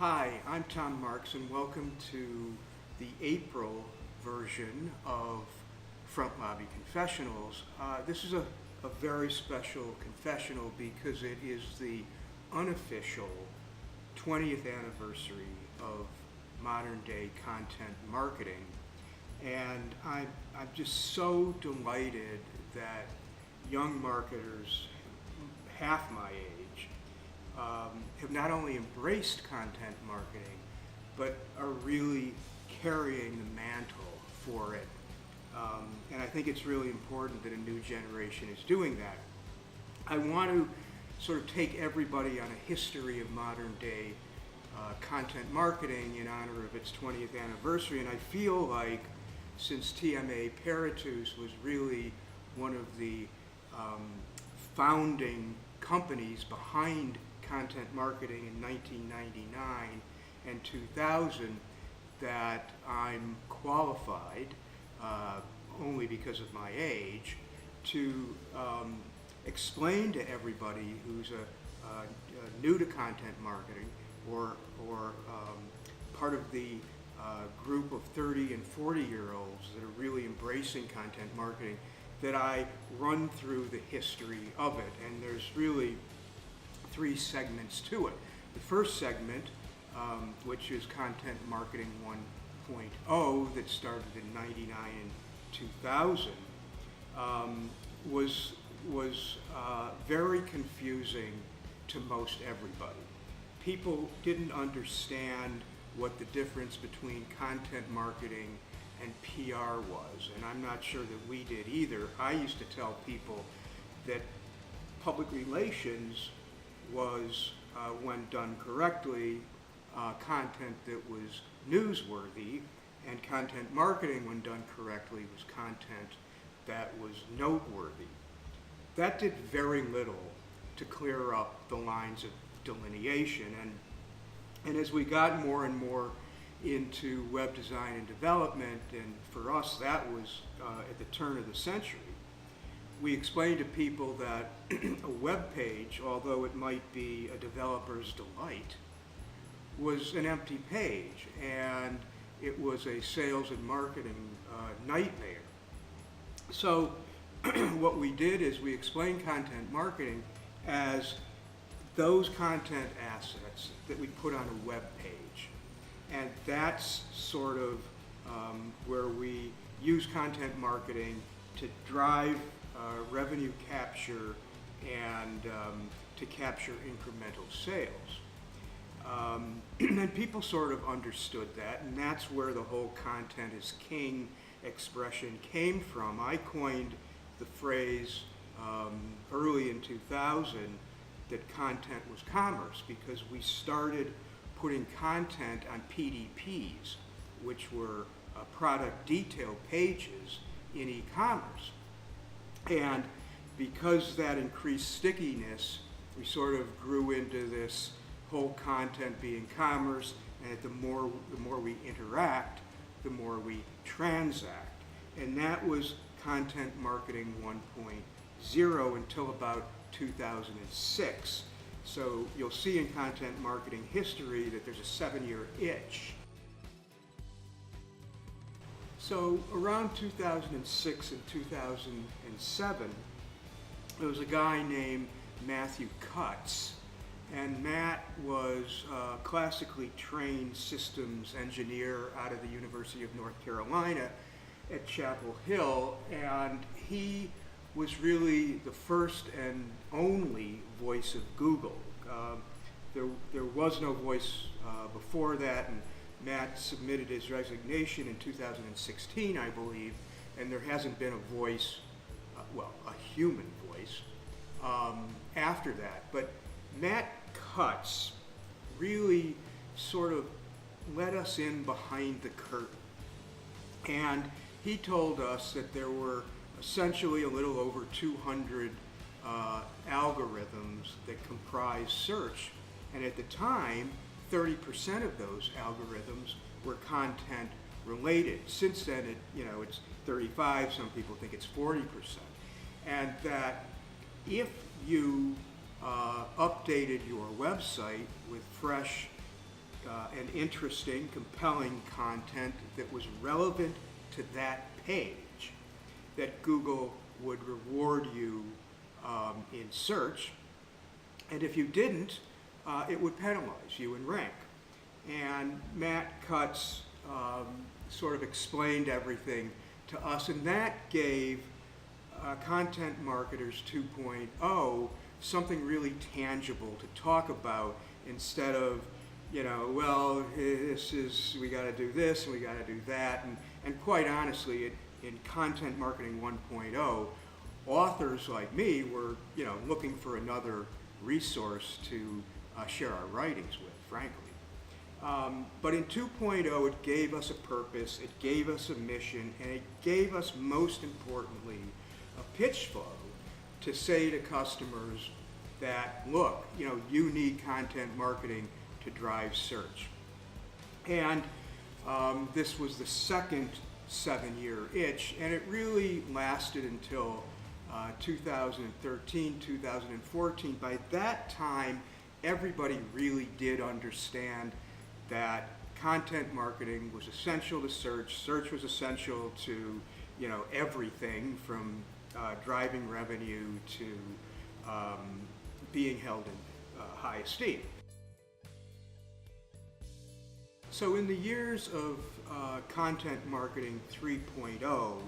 Hi, I'm Tom Marks, and welcome to the April version of Front Lobby Confessionals. This is a very special confessional because it is the unofficial 20th anniversary of modern day content marketing. And I'm just so delighted that young marketers half my age have not only embraced content marketing, but are really carrying the mantle for it. And I think it's really important that a new generation is doing that. I want to sort of take everybody on a history of modern day content marketing in honor of its 20th anniversary, and I feel like since TMA Paratus was really one of the founding companies behind content marketing in 1999 and 2000, that I'm qualified, only because of my age, to explain to everybody who's new to content marketing or part of the group of 30 and 40-year-olds that are really embracing content marketing, that I run through the history of it. And there's really three segments to it. The first segment, which is Content Marketing 1.0, that started in 99 and 2000, was very confusing to most everybody. People didn't understand what the difference between content marketing and PR was, and I'm not sure that we did either. I used to tell people that public relations was, when done correctly, content that was newsworthy, and content marketing, when done correctly, was content that was noteworthy. That did very little to clear up the lines of delineation, and as we got more and more into web design and development, and for us that was at the turn of the century, we explained to people that a web page, although it might be a developer's delight, was an empty page, and it was a sales and marketing nightmare. So what we did is we explained content marketing as those content assets that we put on a web page. And that's sort of where we use content marketing to drive revenue capture and to capture incremental sales. And people sort of understood that, and that's where the whole content is king expression came from. I coined the phrase early in 2000 that content was commerce, because we started putting content on PDPs, which were product detail pages in e-commerce. And because that increased stickiness, we sort of grew into this whole content being commerce, and the more we interact, the more we transact. And that was Content Marketing 1.0 until about 2006. So you'll see in content marketing history that there's a 7-year itch. So around 2006 and 2007, there was a guy named Matthew Cutts, and Matt was a classically trained systems engineer out of the University of North Carolina at Chapel Hill, and he was really the first and only voice of Google. There was no voice before that, and Matt submitted his resignation in 2016, I believe, and there hasn't been a voice, a human voice, after that. But Matt Cutts really sort of let us in behind the curtain. And he told us that there were essentially a little over 200 algorithms that comprise search. And at the time, 30% of those algorithms were content related. Since then, it's 35, some people think it's 40%. And that if you updated your website with fresh and interesting, compelling content that was relevant to that page, that Google would reward you in search. And if you didn't, it would penalize you in rank. And Matt Cutts sort of explained everything to us, and that gave Content Marketers 2.0 something really tangible to talk about, instead of, well, we got to do this and we got to do that. And quite honestly, in Content Marketing 1.0, authors like me were, looking for another resource to share our writings with, frankly. But in 2.0, it gave us a purpose, it gave us a mission, and it gave us, most importantly, a pitch flow to say to customers that, look, you need content marketing to drive search. And this was the second 7-year itch, and it really lasted until 2013, 2014. By that time, everybody really did understand that content marketing was essential to search. Search was essential to, everything from driving revenue to being held in high esteem. So in the years of Content Marketing 3.0,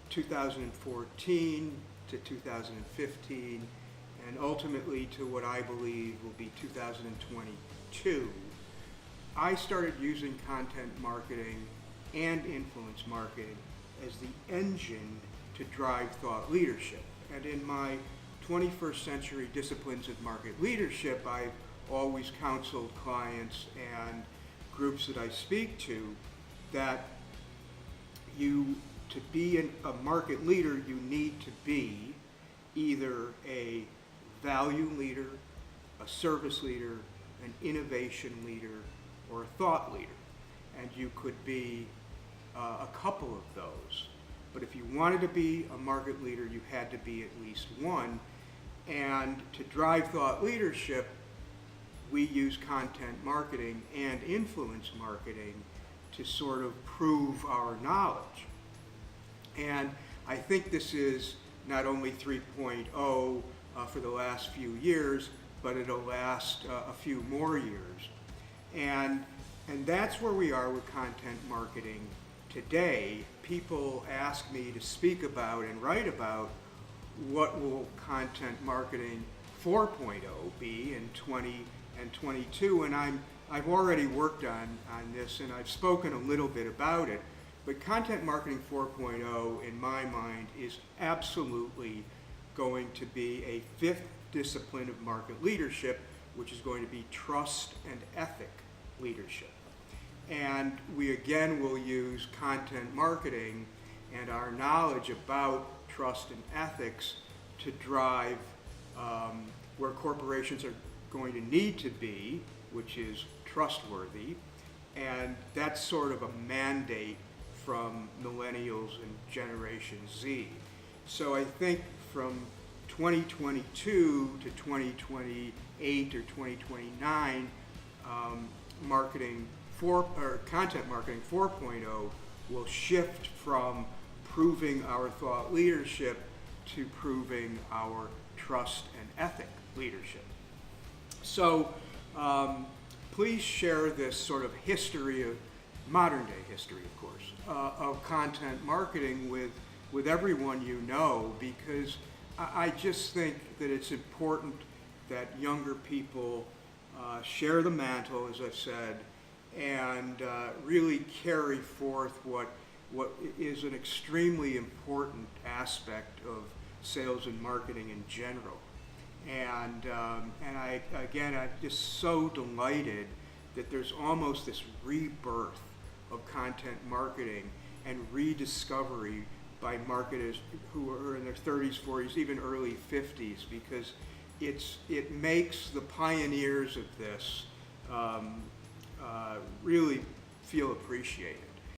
2014 to 2015, and ultimately to what I believe will be 2022, I started using content marketing and influence marketing as the engine to drive thought leadership. And in my 21st Century Disciplines of Market Leadership, I've always counseled clients and groups that I speak to that to be a market leader, you need to be either a value leader, a service leader, an innovation leader, or a thought leader. And you could be a couple of those. But if you wanted to be a market leader, you had to be at least one. And to drive thought leadership, we use content marketing and influence marketing to sort of prove our knowledge. And I think this is not only 3.0 for the last few years, but it'll last a few more years. And that's where we are with content marketing today. People ask me to speak about and write about what will content marketing 4.0 be in 20 and 22, and I've already worked on this, and I've spoken a little bit about it. But content marketing 4.0, in my mind, is absolutely going to be a fifth discipline of market leadership, which is going to be trust and ethic leadership. And we again will use content marketing and our knowledge about trust and ethics to drive where corporations are going to need to be, which is trustworthy. And that's sort of a mandate from millennials and Generation Z. So I think from 2022 to 2028 or 2029, content marketing 4.0 will shift from proving our thought leadership to proving our trust and ethic leadership. So please share this sort of history of modern day history, of course, of content marketing with everyone you know, because I just think that it's important that younger people share the mantle, as I've said, and really carry forth what is an extremely important aspect of sales and marketing in general. And I'm just so delighted that there's almost this rebirth of content marketing and rediscovery by marketers who are in their 30s, 40s, even early 50s, because it makes the pioneers of this really feel appreciated.